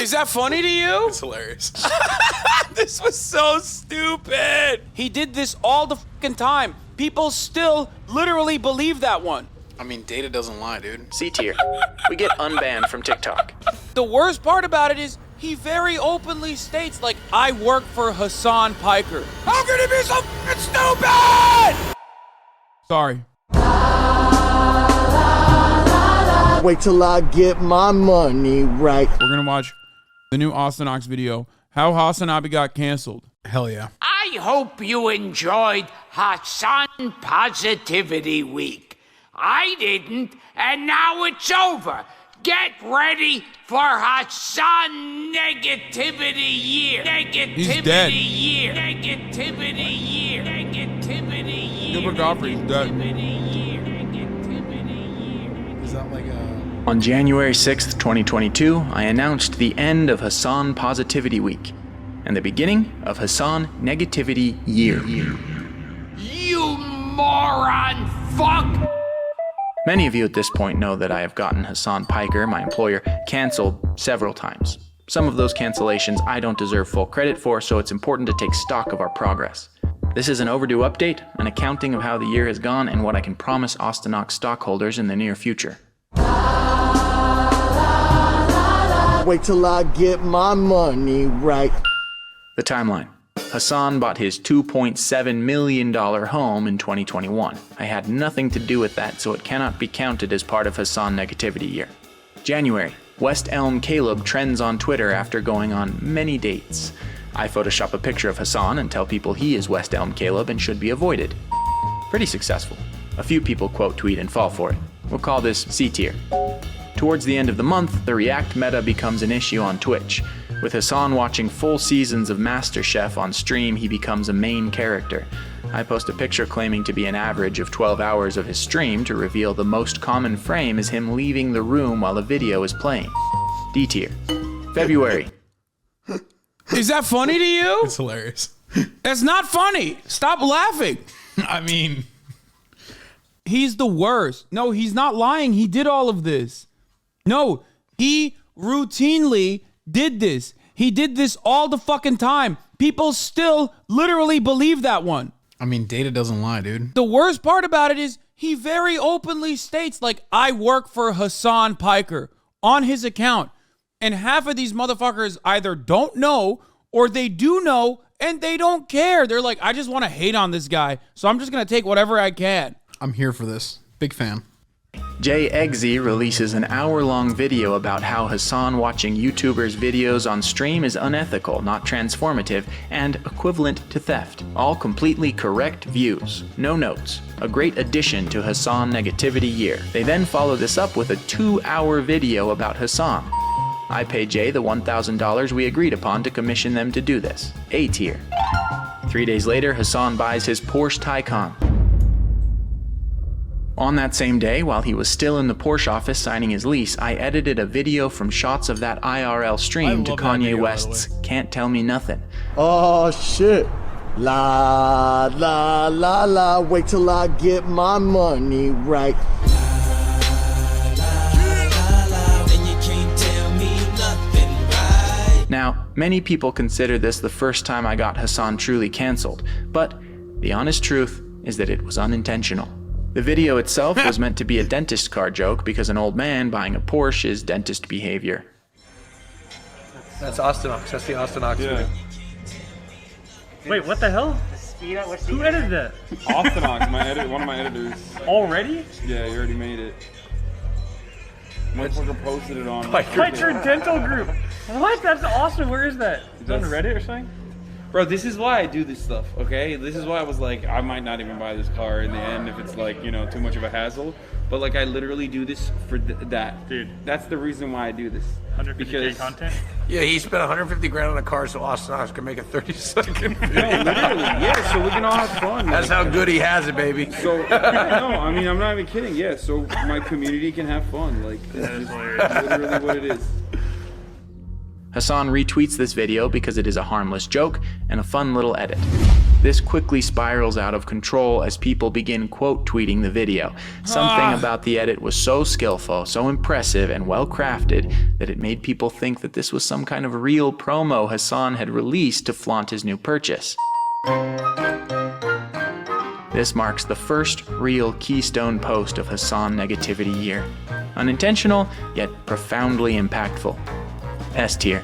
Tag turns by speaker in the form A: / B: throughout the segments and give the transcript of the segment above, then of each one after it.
A: Is that funny to you?
B: It's hilarious.
A: This was so stupid. He did this all the fucking time. People still literally believe that one.
B: I mean, data doesn't lie, dude.
C: C tier. We get unbanned from TikTok.
A: The worst part about it is he very openly states, like, I work for Hassan Piker. How can he be so fucking stupid? Sorry.
D: Wait till I get my money right.
A: We're gonna watch the new Ostonox video, how Hasanabi got canceled.
B: Hell yeah.
E: I hope you enjoyed Hassan Positivity Week. I didn't, and now it's over. Get ready for Hassan Negativity Year.
A: He's dead.
E: Year. Negativity Year. Negativity Year.
A: Gilbert Gottfried's dead.
B: Is that like a...
C: On January 6th, 2022, I announced the end of Hassan Positivity Week and the beginning of Hassan Negativity Year.
E: You moron fuck!
C: Many of you at this point know that I have gotten Hassan Piker, my employer, canceled several times. Some of those cancellations I don't deserve full credit for, so it's important to take stock of our progress. This is an overdue update, an accounting of how the year has gone, and what I can promise Ostonox stockholders in the near future.
D: Wait till I get my money right.
C: The timeline. Hassan bought his $2.7 million home in 2021. I had nothing to do with that, so it cannot be counted as part of Hassan Negativity Year. January. West Elm Caleb trends on Twitter after going on many dates. I Photoshop a picture of Hassan and tell people he is West Elm Caleb and should be avoided. Pretty successful. A few people quote tweet and fall for it. We'll call this C tier. Towards the end of the month, the React meta becomes an issue on Twitch. With Hassan watching full seasons of MasterChef on stream, he becomes a main character. I post a picture claiming to be an average of 12 hours of his stream to reveal the most common frame is him leaving the room while a video is playing. D tier. February.
A: Is that funny to you?
B: It's hilarious.
A: That's not funny. Stop laughing.
B: I mean...
A: He's the worst. No, he's not lying. He did all of this. No, he routinely did this. He did this all the fucking time. People still literally believe that one.
B: I mean, data doesn't lie, dude.
A: The worst part about it is he very openly states, like, I work for Hassan Piker on his account. And half of these motherfuckers either don't know or they do know and they don't care. They're like, I just want to hate on this guy, so I'm just going to take whatever I can.
B: I'm here for this. Big fan.
C: Jay Eggsy releases an hour-long video about how Hassan watching YouTubers' videos on stream is unethical, not transformative, and equivalent to theft. All completely correct views. No notes. A great addition to Hassan Negativity Year. They then follow this up with a 2-hour video about Hassan. I pay Jay the $1,000 we agreed upon to commission them to do this. A tier. 3 days later, Hassan buys his Porsche Taycan. On that same day, while he was still in the Porsche office signing his lease, I edited a video from shots of that IRL stream to Kanye West's Can't Tell Me Nothing.
D: Oh shit. La la la la. Wait till I get my money right.
C: Now, many people consider this the first time I got Hassan truly canceled, but the honest truth is that it was unintentional. The video itself was meant to be a dentist car joke because an old man buying a Porsche is dentist behavior.
F: That's Ostonox. That's the Ostonox.
G: Yeah.
H: Wait, what the hell? Who edited that?
G: Ostonox, one of my editors.
H: Already?
G: Yeah, he already made it. Motherfucker posted it on
H: Piker Dental Group. What? That's awesome. Where is that? Is it on Reddit or something?
G: Bro, this is why I do this stuff, okay? This is why I was like, I might not even buy this car in the end if it's like, you know, too much of a hassle. But like, I literally do this for that.
H: Dude.
G: That's the reason why I do this.
H: 150K content?
F: Yeah, he spent 150 grand on a car so Ostonox can make a 30-second video.
G: No, literally, yeah, so we can all have fun.
F: That's how good he has it, baby.
G: So, no, I mean, I'm not even kidding. Yeah, so my community can have fun. Like, that's just literally what it is.
C: Hassan retweets this video because it is a harmless joke and a fun little edit. This quickly spirals out of control as people begin quote tweeting the video. Something about the edit was so skillful, so impressive, and well crafted that it made people think that this was some kind of real promo Hassan had released to flaunt his new purchase. This marks the first real keystone post of Hassan Negativity Year. Unintentional, yet profoundly impactful. S tier.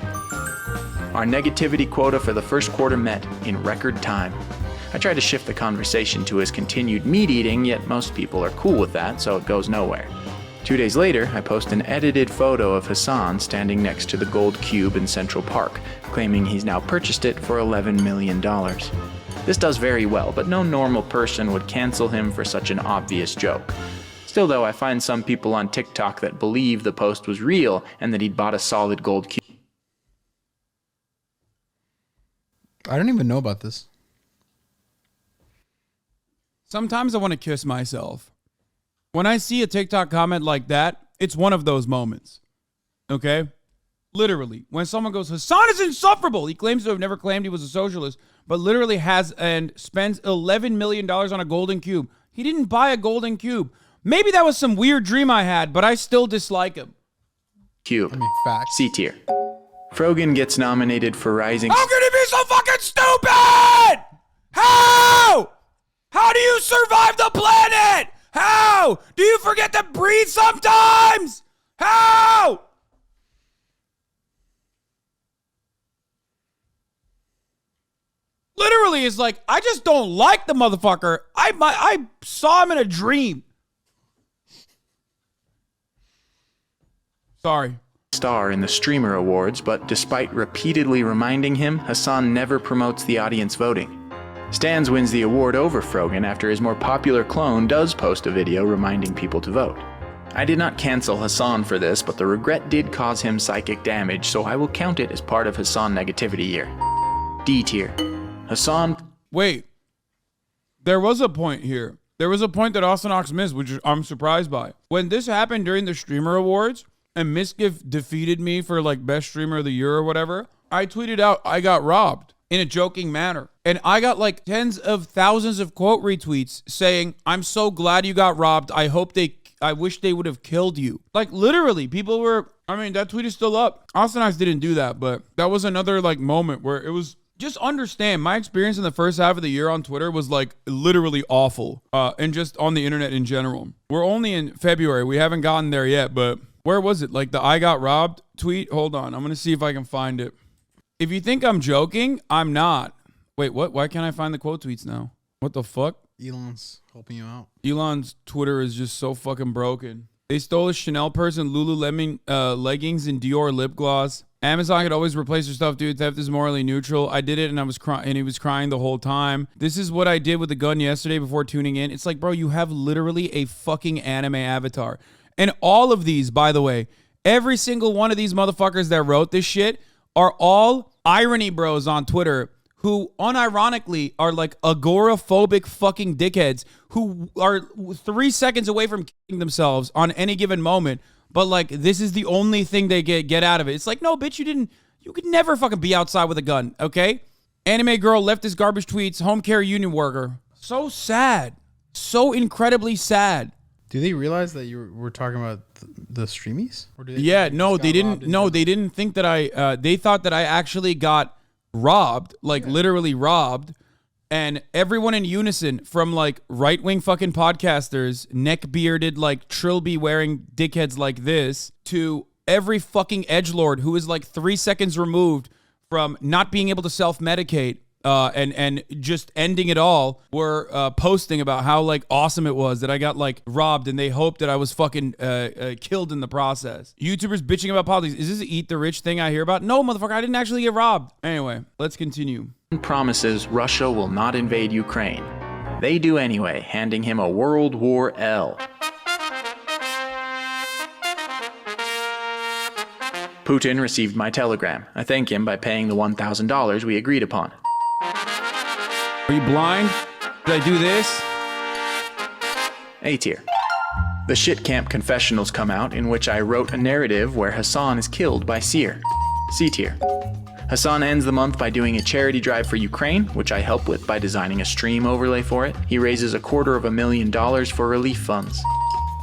C: Our negativity quota for the first quarter met in record time. I tried to shift the conversation to his continued meat eating, yet most people are cool with that, so it goes nowhere. 2 days later, I post an edited photo of Hassan standing next to the gold cube in Central Park, claiming he's now purchased it for $11 million. This does very well, but no normal person would cancel him for such an obvious joke. Still though, I find some people on TikTok that believe the post was real and that he'd bought a solid gold cube.
B: I don't even know about this.
A: Sometimes I want to kiss myself. When I see a TikTok comment like that, it's one of those moments. Okay? Literally. When someone goes, Hassan is insufferable. He claims to have never claimed he was a socialist, but literally has and spends $11 million on a golden cube. He didn't buy a golden cube. Maybe that was some weird dream I had, but I still dislike him.
C: Cube.
B: I mean, facts.
C: C tier. Frogan gets nominated for Rising.
A: How can he be so fucking stupid? How? How do you survive the planet? How? Do you forget to breathe sometimes? How? Literally is like, I just don't like the motherfucker. I saw him in a dream. Sorry.
C: Star in the Streamer Awards, but despite repeatedly reminding him, Hassan never promotes the audience voting. Stans wins the award over Frogan after his more popular clone does post a video reminding people to vote. I did not cancel Hassan for this, but the regret did cause him psychic damage, so I will count it as part of Hassan Negativity Year. D tier. Hassan...
A: Wait. There was a point here. There was a point that Ostonox missed, which I'm surprised by. When this happened during the Streamer Awards, and Misgift defeated me for like best streamer of the year or whatever, I tweeted out, I got robbed in a joking manner. And I got like tens of thousands of quote retweets saying, I'm so glad you got robbed. I wish they would have killed you. Like literally people were, I mean, that tweet is still up. Ostonox didn't do that, but that was another like moment where it was, just understand my experience in the first half of the year on Twitter was like literally awful. And just on the internet in general. We're only in February. We haven't gotten there yet, but where was it? Like the I got robbed tweet? Hold on. I'm going to see if I can find it. If you think I'm joking, I'm not. Wait, what? Why can't I find the quote tweets now? What the fuck?
B: Elon's helping you out.
A: Elon's Twitter is just so fucking broken. They stole a Chanel purse and Lululemon leggings and Dior lip gloss. Amazon could always replace your stuff, dude. Theft is morally neutral. I did it and I was crying, and he was crying the whole time. This is what I did with the gun yesterday before tuning in. It's like, bro, you have literally a fucking anime avatar. And all of these, by the way, every single one of these motherfuckers that wrote this shit are all irony bros on Twitter who unironically are like agoraphobic fucking dickheads who are 3 seconds away from killing themselves on any given moment. But like, this is the only thing they get out of it. It's like, no, bitch, you could never fucking be outside with a gun, okay? Anime girl, leftist garbage tweets, home care union worker. So sad. So incredibly sad.
B: Do they realize that you were talking about the streamies? Or do they
A: they didn't. No, they didn't think that I. They thought that I actually got robbed, like literally robbed, and everyone in unison, from like right wing fucking podcasters, neck bearded like trilby wearing dickheads like this, to every fucking edgelord who is like 3 seconds removed from not being able to self medicate. And just ending it all, were posting about how like awesome it was that I got like robbed, and they hoped that I was fucking killed in the process. YouTubers bitching about politics. Is this an eat the rich thing I hear about? No, motherfucker, I didn't actually get robbed. Anyway, let's continue.
C: Promises Russia will not invade Ukraine. They do anyway, handing him a World War L. Putin received my telegram. I thank him by paying the $1,000 we agreed upon.
A: Are you blind? Did I do this?
C: A tier. The Shit Camp confessionals come out, in which I wrote a narrative where Hassan is killed by Seer. C tier. Hassan ends the month by doing a charity drive for Ukraine, which I help with by designing a stream overlay for it. He raises $250,000 for relief funds.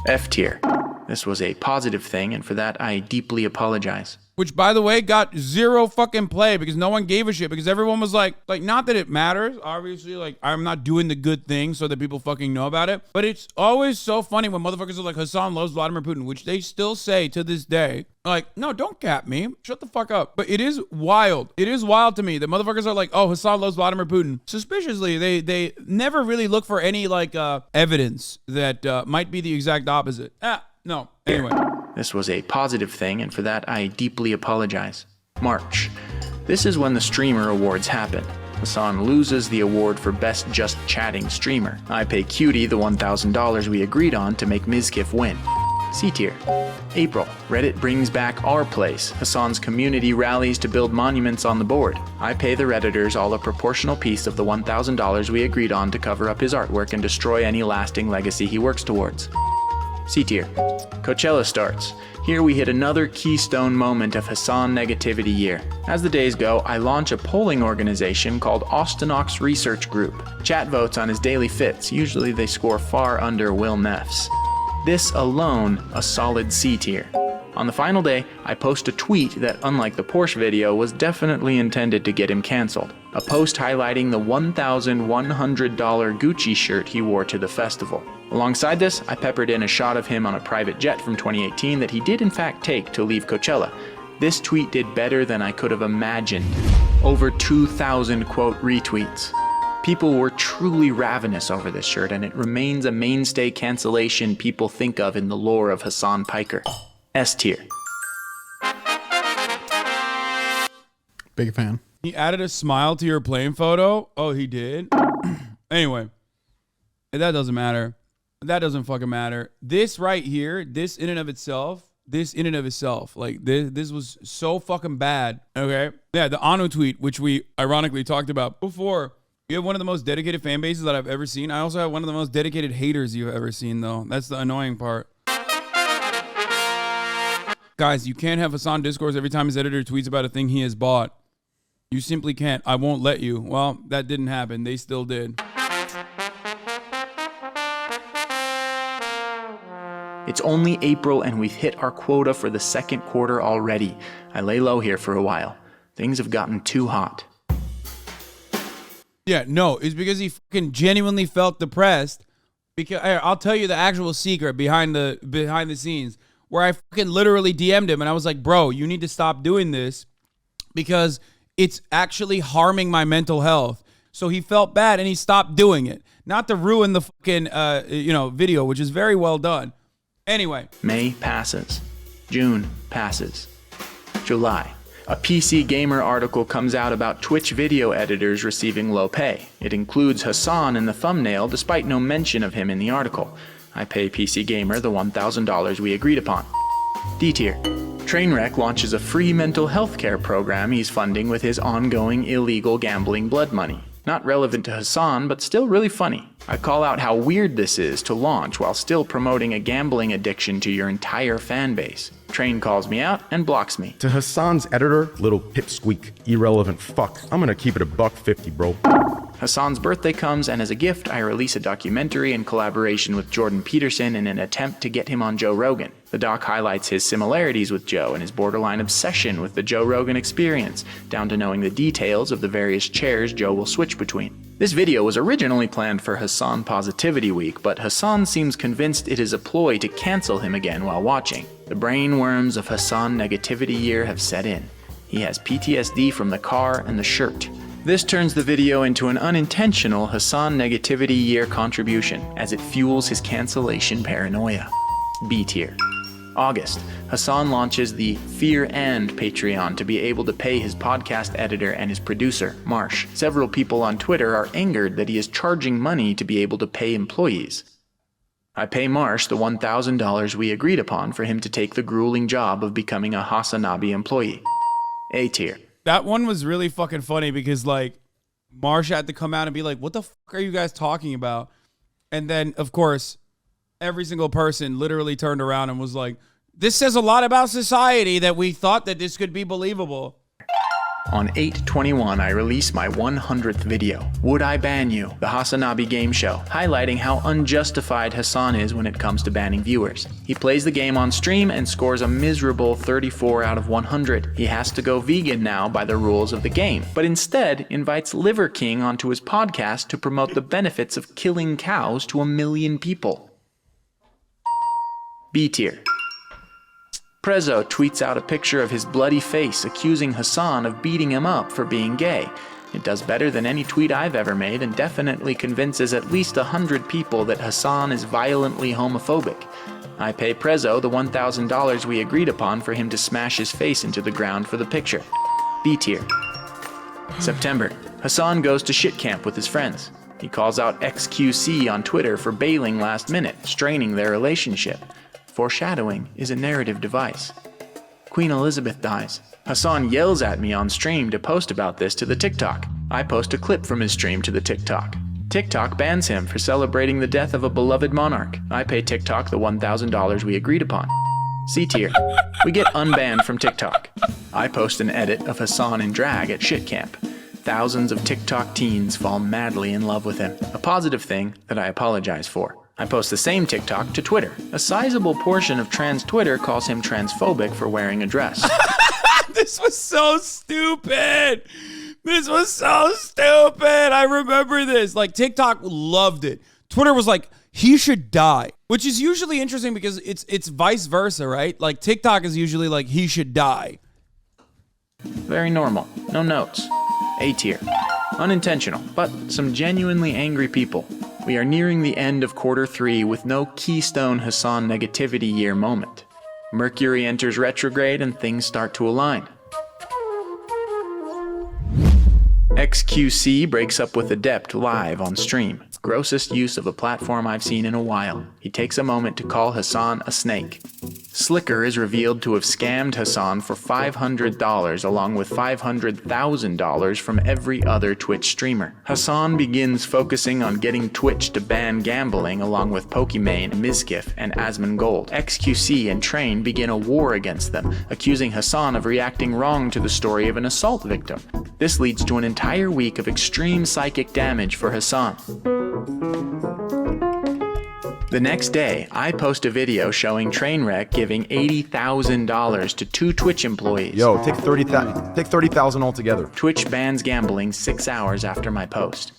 C: F tier. This was a positive thing, and for that I deeply apologize.
A: Which, by the way, got zero fucking play because no one gave a shit because everyone was like, not that it matters. Obviously, like, I'm not doing the good thing so that people fucking know about it. But it's always so funny when motherfuckers are like, Hassan loves Vladimir Putin, which they still say to this day. Like, no, don't cap me. Shut the fuck up. But it is wild. It is wild to me that motherfuckers are like, oh, Hassan loves Vladimir Putin. Suspiciously, they never really look for any, like, evidence that might be the exact opposite. No. Anyway.
C: This was a positive thing, and for that I deeply apologize. March. This is when the Streamer Awards happen. Hassan loses the award for Best Just Chatting Streamer. I pay Cutie the $1,000 we agreed on to make Mizkif win. C tier. April. Reddit brings back Our Place. Hassan's community rallies to build monuments on the board. I pay the Redditors all a proportional piece of the $1,000 we agreed on to cover up his artwork and destroy any lasting legacy he works towards. C tier. Coachella starts. Here we hit another keystone moment of Hassan negativity year. As the days go, I launch a polling organization called Ostonox Research Group. Chat votes on his daily fits. Usually they score far under Will Neff's. This alone, a solid C tier. On the final day, I post a tweet that, unlike the Porsche video, was definitely intended to get him canceled. A post highlighting the $1,100 Gucci shirt he wore to the festival. Alongside this, I peppered in a shot of him on a private jet from 2018 that he did in fact take to leave Coachella. This tweet did better than I could have imagined. Over 2,000 quote retweets. People were truly ravenous over this shirt, and it remains a mainstay cancellation people think of in the lore of Hassan Piker. S tier.
B: Big fan.
A: He added a smile to your plane photo. Oh, he did? Anyway, that doesn't matter. That doesn't fucking matter. This right here, this in and of itself, like this was so fucking bad. Okay. Yeah, the Anu tweet, which we ironically talked about before. You have one of the most dedicated fan bases that I've ever seen. I also have one of the most dedicated haters you've ever seen, though. That's the annoying part. Guys, you can't have Hassan discourse every time his editor tweets about a thing he has bought. You simply can't. I won't let you. Well, that didn't happen. They still did.
C: It's only April and we've hit our quota for the second quarter already. I lay low here for a while. Things have gotten too hot.
A: Yeah, no, it's because he fucking genuinely felt depressed. Because I'll tell you the actual secret behind the scenes, where I fucking literally DM'd him and I was like, bro, you need to stop doing this because it's actually harming my mental health. So he felt bad and he stopped doing it. Not to ruin the fucking video, which is very well done. Anyway.
C: May passes. June passes. July. A PC Gamer article comes out about Twitch video editors receiving low pay. It includes Hassan in the thumbnail despite no mention of him in the article. I pay PC Gamer the $1,000 we agreed upon. D tier. Trainwreck launches a free mental health care program he's funding with his ongoing illegal gambling blood money. Not relevant to Hassan, but still really funny. I call out how weird this is to launch while still promoting a gambling addiction to your entire fan base. Train calls me out and blocks me.
I: To Hassan's editor, little pipsqueak, irrelevant fuck, I'm gonna keep it $150, bro.
C: Hassan's birthday comes, and as a gift, I release a documentary in collaboration with Jordan Peterson in an attempt to get him on Joe Rogan. The doc highlights his similarities with Joe and his borderline obsession with the Joe Rogan experience, down to knowing the details of the various chairs Joe will switch between. This video was originally planned for Hassan Positivity Week, but Hassan seems convinced it is a ploy to cancel him again while watching. The brain worms of Hassan Negativity Year have set in. He has PTSD from the car and the shirt. This turns the video into an unintentional Hassan Negativity Year contribution, as it fuels his cancellation paranoia. B tier. August, Hassan launches the Fear and Patreon to be able to pay his podcast editor and his producer, Marsh. Several people on Twitter are angered that he is charging money to be able to pay employees. I pay Marsh the $1,000 we agreed upon for him to take the grueling job of becoming a Hasanabi employee. A tier.
A: That one was really fucking funny because, like, Marsh had to come out and be like, what the fuck are you guys talking about? And then, of course, every single person literally turned around and was like, This says a lot about society that we thought that this could be believable.
C: On 8/21, I release my 100th video, Would I Ban You? The Hasanabi game show, highlighting how unjustified Hasan is when it comes to banning viewers. He plays the game on stream and scores a miserable 34 out of 100. He has to go vegan now by the rules of the game, but instead invites Liver King onto his podcast to promote the benefits of killing cows to 1 million people. B tier. Prezzo tweets out a picture of his bloody face accusing Hasan of beating him up for being gay. It does better than any tweet I've ever made and definitely convinces at least 100 people that Hasan is violently homophobic. I pay Prezzo the $1,000 we agreed upon for him to smash his face into the ground for the picture. B tier. September. Hasan goes to shit camp with his friends. He calls out XQC on Twitter for bailing last minute, straining their relationship. Foreshadowing is a narrative device. Queen Elizabeth dies. Hasan yells at me on stream to post about this to the TikTok. I post a clip from his stream to the TikTok. TikTok bans him for celebrating the death of a beloved monarch. I pay TikTok the $1,000 we agreed upon. C tier. We get unbanned from TikTok. I post an edit of Hasan in drag at shit camp. Thousands of TikTok teens fall madly in love with him, a positive thing that I apologize for. I post the same TikTok to Twitter. A sizable portion of trans Twitter calls him transphobic for wearing a dress.
A: This was so stupid. This was so stupid. I remember this. Like, TikTok loved it. Twitter was like, he should die, which is usually interesting because it's vice versa, right? Like, TikTok is usually like, he should die.
C: Very normal. No notes. A tier. Unintentional, but some genuinely angry people. We are nearing the end of Q3 with no keystone Hasan negativity year moment. Mercury enters retrograde and things start to align. XQC breaks up with Adept live on stream. Grossest use of a platform I've seen in a while. He takes a moment to call Hasan a snake. Slicker is revealed to have scammed Hasan for $500 along with $500,000 from every other Twitch streamer. Hasan begins focusing on getting Twitch to ban gambling along with Pokimane, Mizkif, and Asmongold. XQC and Train begin a war against them, accusing Hasan of reacting wrong to the story of an assault victim. This leads to an entire week of extreme psychic damage for Hasan. The next day, I post a video showing Trainwreck giving $80,000 to 2 Twitch employees.
I: Yo, take 30,000 altogether.
C: Twitch bans gambling 6 hours after my post.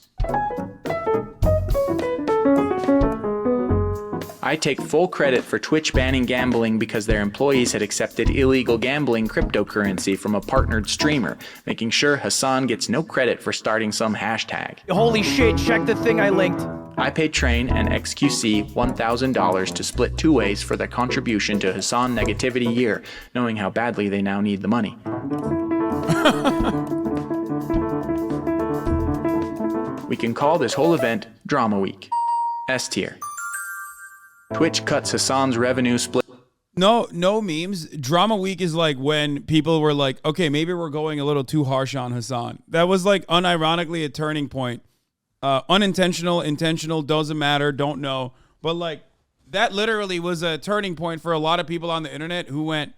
C: I take full credit for Twitch banning gambling because their employees had accepted illegal gambling cryptocurrency from a partnered streamer, making sure Hasan gets no credit for starting some hashtag.
H: Holy shit, check the thing I linked.
C: I paid Train and XQC $1,000 to split 2 ways for their contribution to Hasan Negativity Year, knowing how badly they now need the money. We can call this whole event Drama Week. S tier. Twitch cuts Hasan's revenue split.
A: No memes. Drama Week is like when people were like, okay, maybe we're going a little too harsh on Hasan. That was like unironically a turning point. Unintentional, intentional, doesn't matter, don't know. But like that literally was a turning point for a lot of people on the internet who went,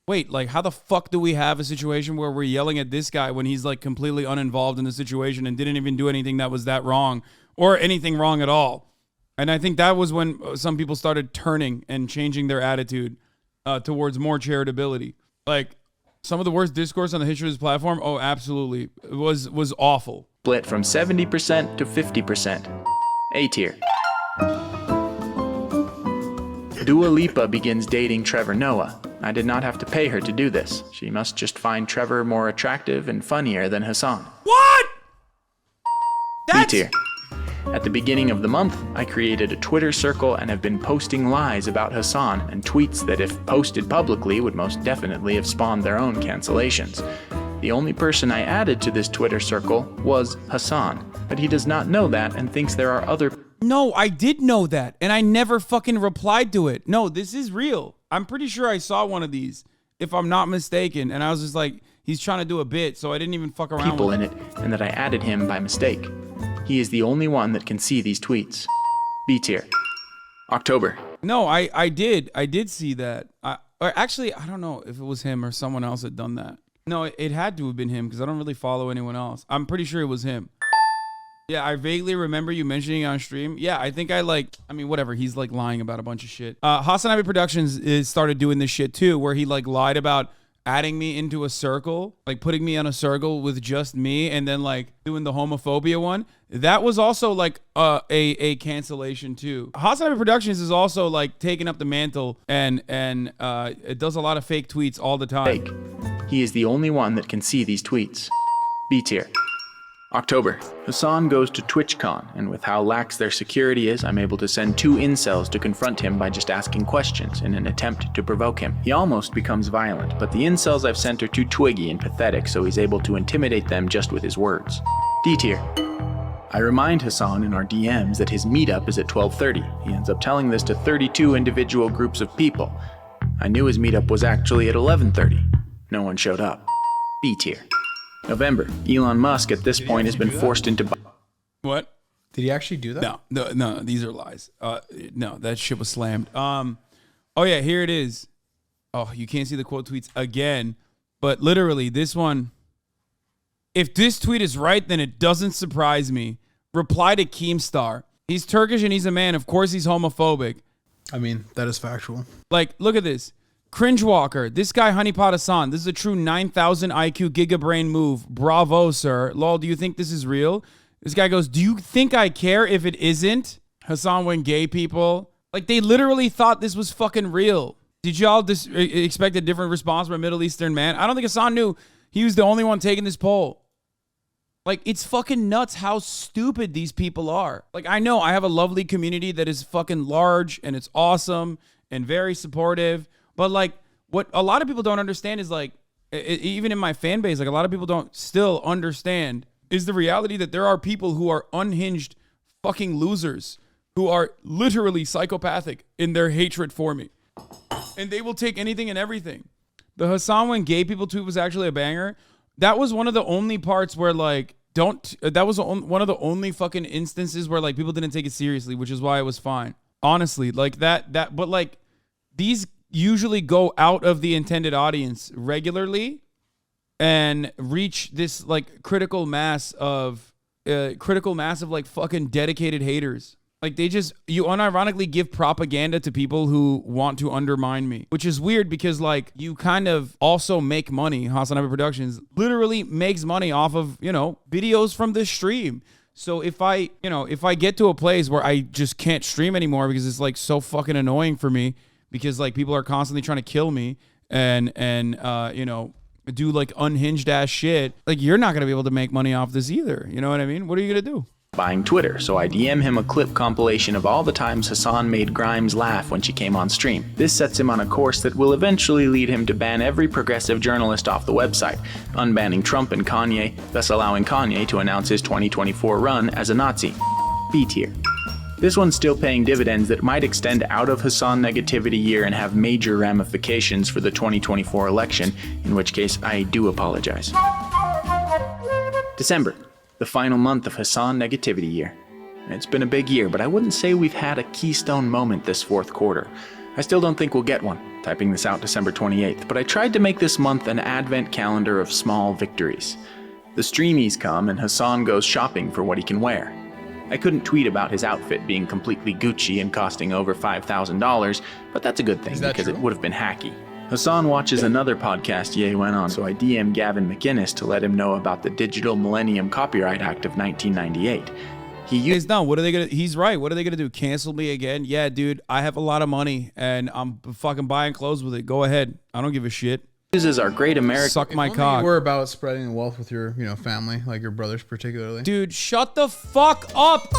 A: wait, like how the fuck do we have a situation where we're yelling at this guy when he's like completely uninvolved in the situation and didn't even do anything that was that wrong or anything wrong at all? And I think that was when some people started turning and changing their attitude towards more charitability. Like some of the worst discourse on the history of this platform, oh, absolutely. It was awful.
C: Split from 70% to 50%. A tier. Dua Lipa begins dating Trevor Noah. I did not have to pay her to do this. She must just find Trevor more attractive and funnier than Hasan.
A: What?
C: B tier. At the beginning of the month, I created a Twitter circle and have been posting lies about Hasan and tweets that if posted publicly would most definitely have spawned their own cancellations. The only person I added to this Twitter circle was Hasan, but he does not know that and thinks there are other...
A: No, I did know that, and I never fucking replied to it. No, this is real. I'm pretty sure I saw one of these, if I'm not mistaken, and I was just like, he's trying to do a bit, so I didn't even fuck around
C: people
A: with
C: in it, and that I added him by mistake. He is the only one that can see these tweets. B tier. October.
A: No, I did see that. Or actually, I don't know if it was him or someone else had done that. No, it had to have been him because I don't really follow anyone else. I'm pretty sure it was him. Yeah, I vaguely remember you mentioning it on stream. Yeah, I think whatever. He's like lying about a bunch of shit. Hasanabi Productions started doing this shit too, where he like lied about adding me into a circle, like putting me on a circle with just me, and then like doing the homophobia one. That was also like a cancellation too. Hasanabi Productions is also like taking up the mantle and it does a lot of fake tweets all the time.
C: Fake. He is the only one that can see these tweets. B tier. October. Hasan goes to TwitchCon, and with how lax their security is, I'm able to send 2 incels to confront him by just asking questions in an attempt to provoke him. He almost becomes violent, but the incels I've sent are too twiggy and pathetic, so he's able to intimidate them just with his words. D tier. I remind Hasan in our DMs that his meetup is at 12:30. He ends up telling this to 32 individual groups of people. I knew his meetup was actually at 11:30. No one showed up. B tier. November. Elon Musk at this point has been forced into...
A: What?
B: Did he actually do that?
A: No, these are lies. No, that shit was slammed. Oh yeah, here it is. Oh, you can't see the quote tweets again, but literally this one, if this tweet is right, then it doesn't surprise me. Reply to Keemstar. He's Turkish and he's a man. Of course he's homophobic.
B: I mean, that is factual.
A: Like, look at this. Cringe Walker. This guy, Honeypot Hassan. This is a true 9,000 IQ gigabrain move. Bravo, sir. Lol, do you think this is real? This guy goes, do you think I care if it isn't? Hassan went gay people. Like, they literally thought this was fucking real. Did y'all expect a different response from a Middle Eastern man? I don't think Hassan knew he was the only one taking this poll. Like, it's fucking nuts how stupid these people are. Like, I know I have a lovely community that is fucking large and it's awesome and very supportive. But like, what a lot of people don't understand is like, even in my fan base, like a lot of people don't still understand is the reality that there are people who are unhinged fucking losers who are literally psychopathic in their hatred for me. And they will take anything and everything. The Hassan when gay people tweet was actually a banger. That was one of the only parts where like, that was one of the only fucking instances where like people didn't take it seriously, which is why it was fine. Honestly, like but like these usually go out of the intended audience regularly and reach this like critical mass of like fucking dedicated haters. Like you unironically give propaganda to people who want to undermine me, which is weird because like you kind of also make money. Hasanabi Productions literally makes money off of, videos from this stream. So if I get to a place where I just can't stream anymore because it's like so fucking annoying for me, because like people are constantly trying to kill me and do like unhinged ass shit, like you're not going to be able to make money off this either. You know what I mean? What are you going to do?
C: Buying Twitter, so I DM him a clip compilation of all the times Hasan made Grimes laugh when she came on stream. This sets him on a course that will eventually lead him to ban every progressive journalist off the website, unbanning Trump and Kanye, thus allowing Kanye to announce his 2024 run as a Nazi. B tier. This one's still paying dividends that might extend out of Hasan negativity year and have major ramifications for the 2024 election, in which case I do apologize. December, the final month of Hasan negativity year. It's been a big year, but I wouldn't say we've had a keystone moment this fourth quarter. I still don't think we'll get one, typing this out December 28th, but I tried to make this month an advent calendar of small victories. The streamies come and Hasan goes shopping for what he can wear. I couldn't tweet about his outfit being completely Gucci and costing over $5,000, but that's a good thing because it would have been hacky. Hasan watches another podcast Ye went on, so I DM Gavin McInnes to let him know about the Digital Millennium Copyright Act of 1998.
A: He's done. What are they gonna? He's right. What are they gonna do? Cancel me again? Yeah, dude. I have a lot of money and I'm fucking buying clothes with it. Go ahead. I don't give a shit.
C: Uses our great American.
A: Suck my cock.
B: We're about spreading the wealth with your, family, like your brothers particularly.
A: Dude, shut the fuck up.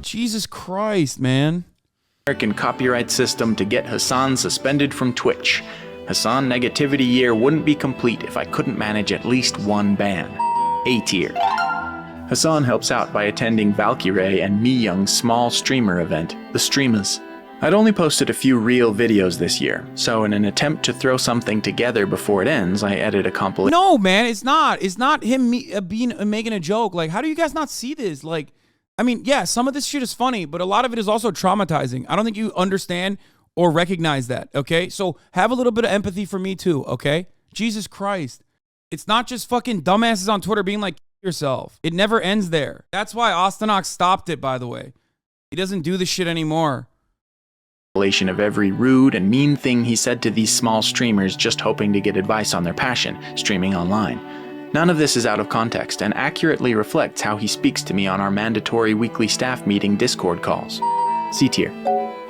A: Jesus Christ, man.
C: American copyright system to get Hasan suspended from Twitch. Hasan negativity year wouldn't be complete if I couldn't manage at least one ban. A tier. Hasan helps out by attending Valkyrie and Mi Young's small streamer event, The Streamers. I'd only posted a few real videos this year, so in an attempt to throw something together before it ends, I edited a compilation.
A: No, man, it's not. It's not him making a joke. Like, how do you guys not see this? Like, I mean, yeah, some of this shit is funny, but a lot of it is also traumatizing. I don't think you understand or recognize that, okay? So have a little bit of empathy for me too, okay? Jesus Christ. It's not just fucking dumbasses on Twitter being like, yourself. It never ends there. That's why Ostonox stopped it, by the way. He doesn't do this shit anymore.
C: Of every rude and mean thing he said to these small streamers just hoping to get advice on their passion, streaming online. None of this is out of context and accurately reflects how he speaks to me on our mandatory weekly staff meeting Discord calls. C tier.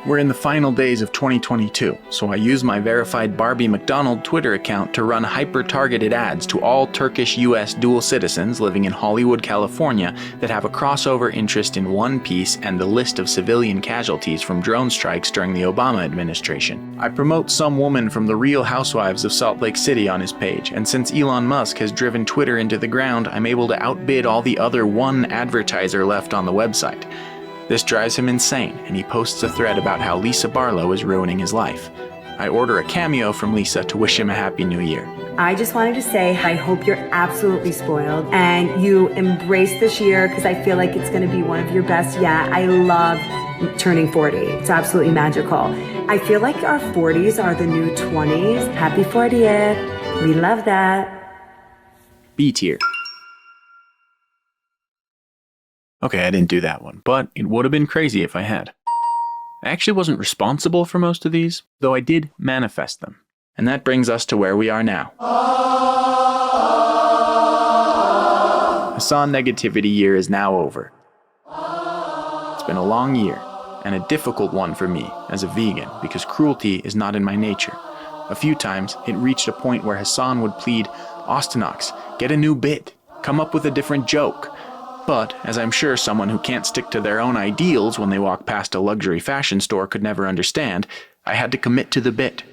C: We're in the final days of 2022, so I use my verified Barbie McDonald Twitter account to run hyper-targeted ads to all Turkish US dual citizens living in Hollywood, California that have a crossover interest in One Piece and the list of civilian casualties from drone strikes during the Obama administration. I promote some woman from the Real Housewives of Salt Lake City on his page, and since Elon Musk has driven Twitter into the ground, I'm able to outbid all the other one advertiser left on the website. This drives him insane, and he posts a thread about how Lisa Barlow is ruining his life. I order a cameo from Lisa to wish him a happy new year.
J: I just wanted to say I hope you're absolutely spoiled and you embrace this year because I feel like it's going to be one of your best yet. I love turning 40. It's absolutely magical. I feel like our 40s are the new 20s. Happy 40th. We love that.
C: B tier. Okay, I didn't do that one, but it would have been crazy if I had. I actually wasn't responsible for most of these, though I did manifest them. And that brings us to where we are now. Hasan negativity year is now over. It's been a long year, and a difficult one for me as a vegan, because cruelty is not in my nature. A few times, it reached a point where Hasan would plead, Ostonox, get a new bit, come up with a different joke. But, as I'm sure someone who can't stick to their own ideals when they walk past a luxury fashion store could never understand, I had to commit to the bit.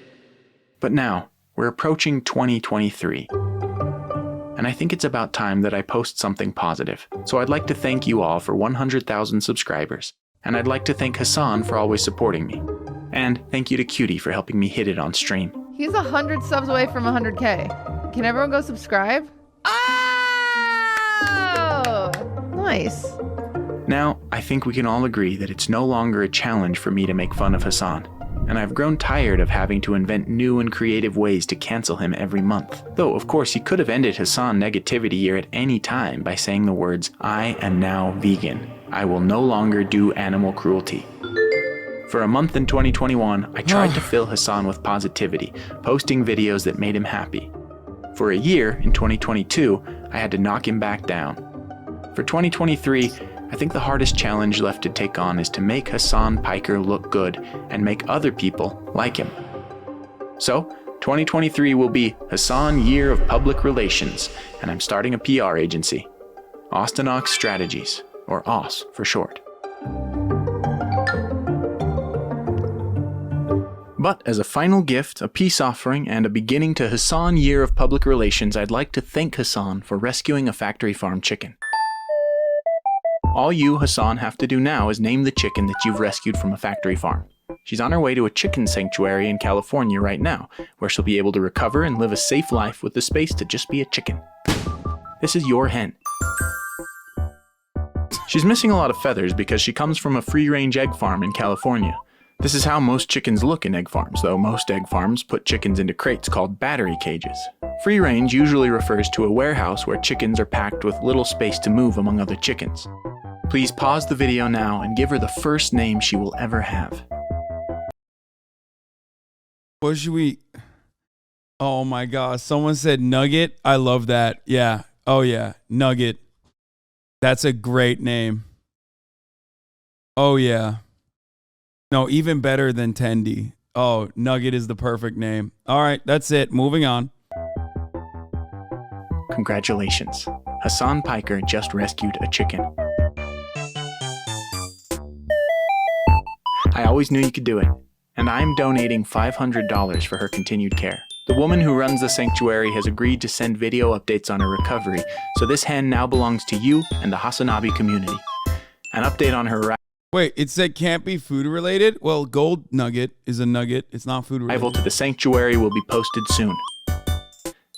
C: But now, we're approaching 2023. And I think it's about time that I post something positive. So I'd like to thank you all for 100,000 subscribers. And I'd like to thank Hasan for always supporting me. And thank you to Cutie for helping me hit it on stream.
K: He's 100 subs away from 100K. Can everyone go subscribe? Oh! Nice.
C: Now, I think we can all agree that it's no longer a challenge for me to make fun of Hasan, and I've grown tired of having to invent new and creative ways to cancel him every month. Though, of course, he could have ended Hasan negativity year at any time by saying the words, I am now vegan. I will no longer do animal cruelty. For a month in 2021, I tried to fill Hasan with positivity, posting videos that made him happy. For a year, in 2022, I had to knock him back down. For 2023, I think the hardest challenge left to take on is to make Hasan Piker look good and make other people like him. So, 2023 will be Hasan Year of Public Relations, and I'm starting a PR agency. Ostonox Strategies, or OS for short. But as a final gift, a peace offering, and a beginning to Hasan Year of Public Relations, I'd like to thank Hasan for rescuing a factory farm chicken. All you, Hasan, have to do now is name the chicken that you've rescued from a factory farm. She's on her way to a chicken sanctuary in California right now, where she'll be able to recover and live a safe life with the space to just be a chicken. This is your hen. She's missing a lot of feathers because she comes from a free-range egg farm in California. This is how most chickens look in egg farms, though most egg farms put chickens into crates called battery cages. Free range usually refers to a warehouse where chickens are packed with little space to move among other chickens. Please pause the video now and give her the first name she will ever have.
A: What should we... Oh my God, someone said Nugget. I love that. Yeah. Oh yeah, Nugget. That's a great name. Oh yeah. No, even better than Tendy. Oh, Nugget is the perfect name. All right, that's it. Moving on.
C: Congratulations. Hasan Piker just rescued a chicken. I always knew you could do it, and I'm donating $500 for her continued care. The woman who runs the sanctuary has agreed to send video updates on her recovery, so this hen now belongs to you and the Hasanabi community. An update on her
A: Wait, it said can't be food related? Well, gold nugget is a nugget. It's not food related.
C: Arrival to the sanctuary will be posted soon.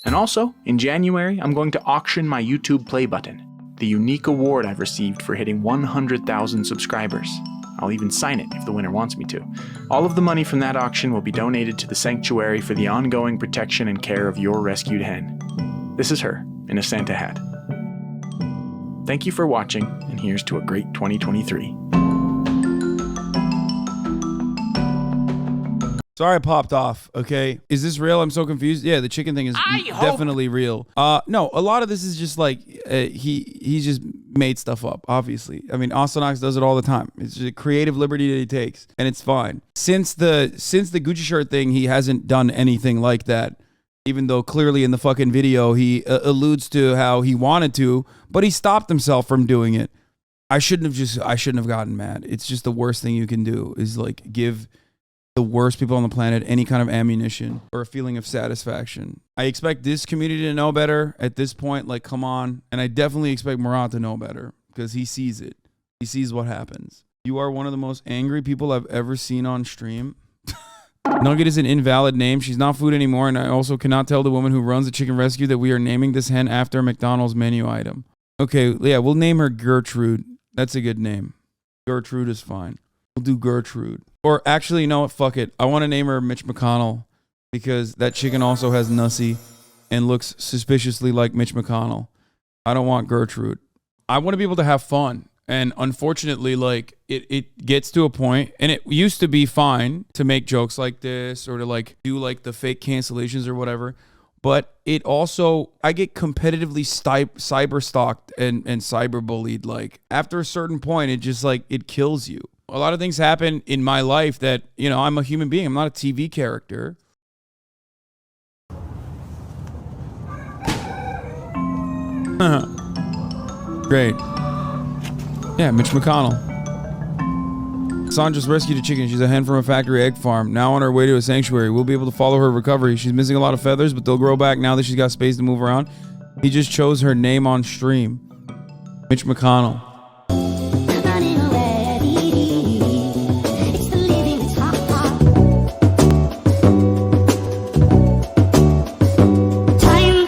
C: And also, in January, I'm going to auction my YouTube Play button, the unique award I've received for hitting 100,000 subscribers. I'll even sign it if the winner wants me to. All of the money from that auction will be donated to the sanctuary for the ongoing protection and care of your rescued hen. This is her, in a Santa hat. Thank you for watching, and here's to a great 2023.
A: Sorry I popped off, okay? Is this real? I'm so confused. Yeah, the chicken thing is definitely real. No, a lot of this is just like, he just made stuff up, obviously. I mean, Ostonox does it all the time. It's just a creative liberty that he takes, and it's fine. Since the Gucci shirt thing, he hasn't done anything like that, even though clearly in the fucking video, he alludes to how he wanted to, but he stopped himself from doing it. I shouldn't have gotten mad. It's just the worst thing you can do is like give the worst people on the planet any kind of ammunition or a feeling of satisfaction. I expect this community to know better at this point. Like, come on. And I definitely expect Murat to know better because he sees it. He sees what happens. You are one of the most angry people I've ever seen on stream. Nugget is an invalid name. She's not food anymore. And I also cannot tell the woman who runs the chicken rescue that we are naming this hen after a McDonald's menu item. Okay, yeah, we'll name her Gertrude. That's a good name. Gertrude is fine. We'll do Gertrude. Or actually, you know what? Fuck it. I want to name her Mitch McConnell because that chicken also has Nussie and looks suspiciously like Mitch McConnell. I don't want Gertrude. I want to be able to have fun. And unfortunately, like, it gets to a point, and it used to be fine to make jokes like this or to, like, do, like, the fake cancellations or whatever. But it also, I get competitively cyber stalked and cyber bullied. Like, after a certain point, it just, like, it kills you. A lot of things happen in my life that, you know, I'm a human being. I'm not a TV character. Great. Yeah, Mitch McConnell. Hassan just rescued a chicken. She's a hen from a factory egg farm. Now on her way to a sanctuary. We'll be able to follow her recovery. She's missing a lot of feathers, but they'll grow back now that she's got space to move around. He just chose her name on stream. Mitch McConnell.